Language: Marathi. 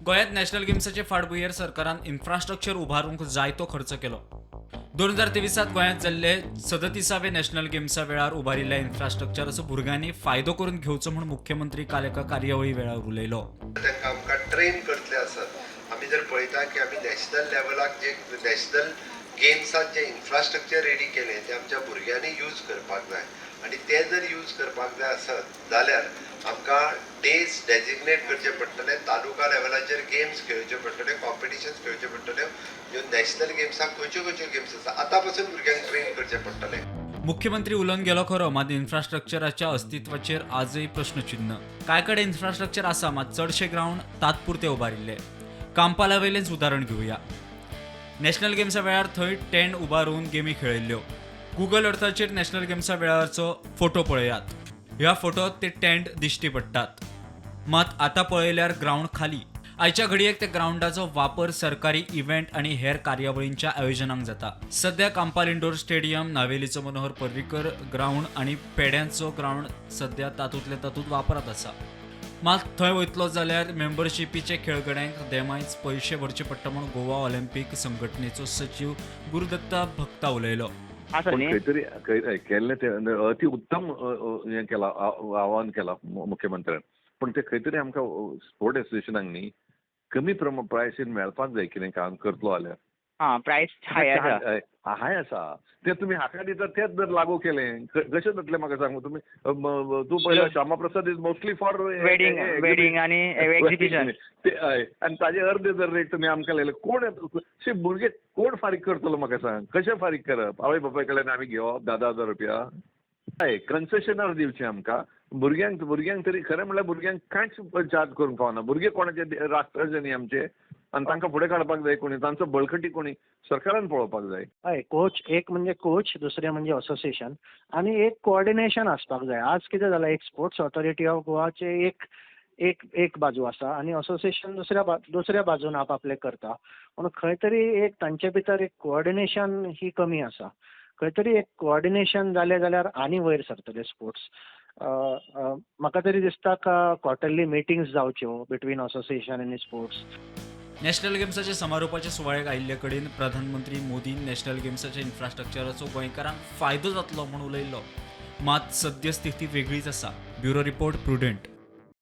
गोयात नॅशनल गेम्साचे फाटभुंयेर सरकारान इन्फ्रास्ट्रक्चर उभारूंक जायतो खर्च केलो. 2023 गोयात जाल्ले 37वे नॅशनल गेम्सा वेळार उबारिल्ल्या इन्फ्रास्ट्रक्चराचो भुरग्यांनी फायदो करून घेवचो म्हूण मुख्यमंत्री काल एका कार्यावळी वेळार उलयलो. तांकां आमकां ट्रेन करतले आसात. आमी जर पळयता की आमी नॅशनल लेवलाक जे नॅशनल गेम्सात जे इन्फ्रास्ट्रक्चर रेडी केले ते आमच्या भुरग्यांनी यूज करपाक जाय आनी ते जर यूज करपाक जाय आसत जाल्यार आमकां डेज डेजिग्नेट करचे पडटले. तालुका लेवलाचेर गेम्स खेळचे पडटले, कॉम्पिटिशन्स खेळचे पडटले. ह्यो नॅशनल गेम्साक खंयच्यो खंयच्यो गेम्स आसा आतां पासून भुरग्यांक ट्रेन करचे पडटले. मुख्यमंत्री उलोवन गेलो खरो, मात इन्फ्रास्ट्रक्चराच्या अस्तित्वाचेर आजय प्रश्नचिन्ह. काय कडेन इन्फ्रास्ट्रक्चर आसा, मात चडशे ग्राउंड तात्पुरते उबारिल्ले. कांपाला वयलेंच उदाहरण घेवया. नॅशनल गेम्सा वेळार थंय टेंट उबारून गेमी खेळिल्ल्यो. गुगल अर्थाचेर नॅशनल गेम्सा वेळारचो फोटो पळयात. ह्या फोटोत ते टेंट दिश्टी पडटात. मात आतां पळयल्यार ग्राउंड खाली. आयच्या घडयेक त्या ग्राउंडाचो वापर सरकारी इव्हेंट आनी हेर कार्यावळींच्या आयोजनांक जाता. सध्या कांपाल इंडोर स्टेडियम, नावेलीचो मनोहर पर्रीकर ग्राउंड आनी पेड्यांचो ग्राउंड सध्या तातूंतले तातूंत वापरात आसा. मात थंय वयतलो जाल्यार मेंबरशिपीचे खेळगड्यांक देमायच पयशे भरचे पडटा म्हूण गोवा ऑलिंपीक संघटनेचो सचीव गुरुदत्ता भक्ता उलयलो. खंयतरी केल्लें ते अति उत्तम हें केलां, आवाहन केलां मुख्यमंत्र्यान. पण ते खंयतरी आमकां स्पोर्ट एसोसिएशनाक न्ही कमी प्रायसीन मेळपाक जाय कितें काम करतलो जाल्यार. प्रायस हाय आसा ते तुमी हाका दिता तेच जर लागू केलें कशें जातलें म्हाका सांग. तुमी तूं पळयलो Shyama Prasad is mostly for wedding आनी एक्झिबिशन आनी ताजे अर्दे जर रेट तुमी आमकां लायले कोण भुरगे कोण फारीक करतलो म्हाका सांग. कशें फारीक करप? आवय बापाय कडल्यान आमी घेवप 10,000 रुपया. हय, कन्सेशनार दिवचें आमकां. भुरग्यांक तरी खरें म्हणल्यार भुरग्यांक कांयच चार्ज करूंक पावना. भुरगे कोणाचे राष्ट्रजे न्ही आमचे आनी तांकां फुडें काडपाक जाय कोणी, तांचो बळकटी कोणी सरकारान पळोवपाक जाय. हय, कोच एक म्हणजे कोच, दुसरें म्हणजे असोसिएशन आनी एक कोऑर्डिनेशन आसपाक जाय. आज कितें जालां, एक स्पोर्ट्स ऑथॉरिटी ऑफ गोवाचे एक बाजू आसा आनी असोसिएशन दुसऱ्या बाजून आपले करता. पूण खंय तरी एक तांचे भितर एक कोऑर्डिनेशन ही कमी आसा. खंय तरी एक कोऑर्डिनेशन जालें जाल्यार आनी वयर सरतले स्पोर्ट्स. म्हाका तरी दिसता क्वार्टरली मिटिंग्स जावच्यो बिटवीन असोसिएशन आनी स्पोर्ट्स. नॅशनल गेम्साच्या समारोपाच्या सुवाळ्याक आयिल्ले कडेन प्रधानमंत्री मोदीन नॅशनल गेम्साच्या इन्फ्रास्ट्रक्चराचो गोंयकारांक फायदो जातलो म्हूण उलयलो. मात सद्यस्थिती वेगळीच आसा. Bureau report, prudent.